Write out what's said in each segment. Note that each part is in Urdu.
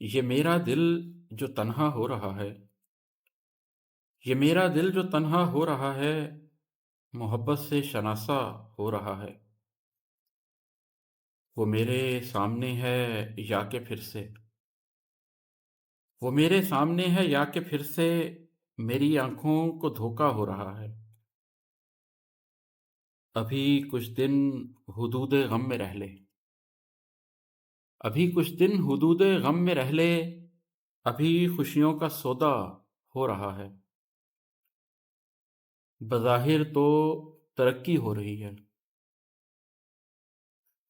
یہ میرا دل جو تنہا ہو رہا ہے، یہ میرا دل جو تنہا ہو رہا ہے، محبت سے شناسا ہو رہا ہے۔ وہ میرے سامنے ہے یا کہ پھر سے، وہ میرے سامنے ہے یا کہ پھر سے میری آنکھوں کو دھوکا ہو رہا ہے۔ ابھی کچھ دن حدود غم میں رہ لے، ابھی کچھ دن حدود غم میں رہ لے، ابھی خوشیوں کا سودا ہو رہا ہے۔ بظاہر تو ترقی ہو رہی ہے،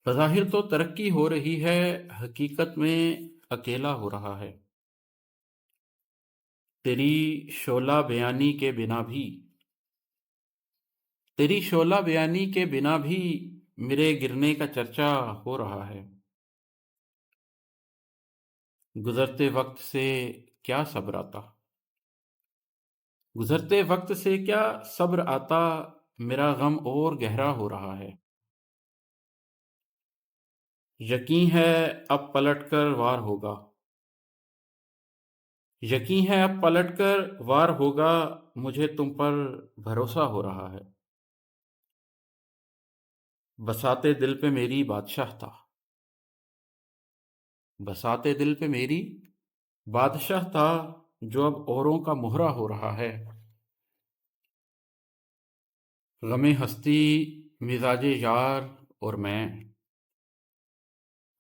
بظاہر تو ترقی ہو رہی ہے، حقیقت میں اکیلا ہو رہا ہے۔ تیری شعلہ بیانی کے بنا بھی، تیری شعلہ بیانی کے بنا بھی میرے گرنے کا چرچا ہو رہا ہے۔ گزرتے وقت سے کیا صبر آتا، گزرتے وقت سے کیا صبر آتا، میرا غم اور گہرا ہو رہا ہے۔ یقین ہے اب پلٹ کر وار ہوگا، یقین ہے اب پلٹ کر وار ہوگا، مجھے تم پر بھروسہ ہو رہا ہے۔ بساتے دل پہ میری بادشاہ تھا، بساتے دل پہ میری بادشاہ تھا، جو اب اوروں کا مہرہ ہو رہا ہے۔ غم ہستی مزاج یار اور میں،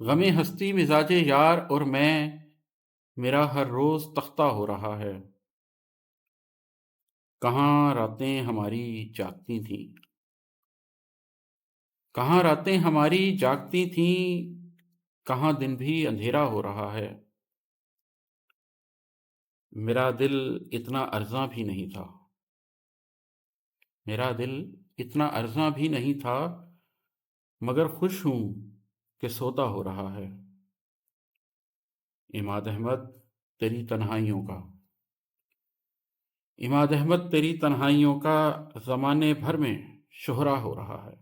غم ہستی مزاج یار اور میں، میرا ہر روز تختہ ہو رہا ہے۔ کہاں راتیں ہماری جاگتی تھیں، کہاں راتیں ہماری جاگتی تھیں، کہاں دن بھی اندھیرا ہو رہا ہے۔ میرا دل اتنا ارزاں بھی نہیں تھا، میرا دل اتنا ارزاں بھی نہیں تھا، مگر خوش ہوں کہ سوتا ہو رہا ہے۔ عماد احمد تیری تنہائیوں کا، عماد احمد تیری تنہائیوں کا زمانے بھر میں شہرا ہو رہا ہے۔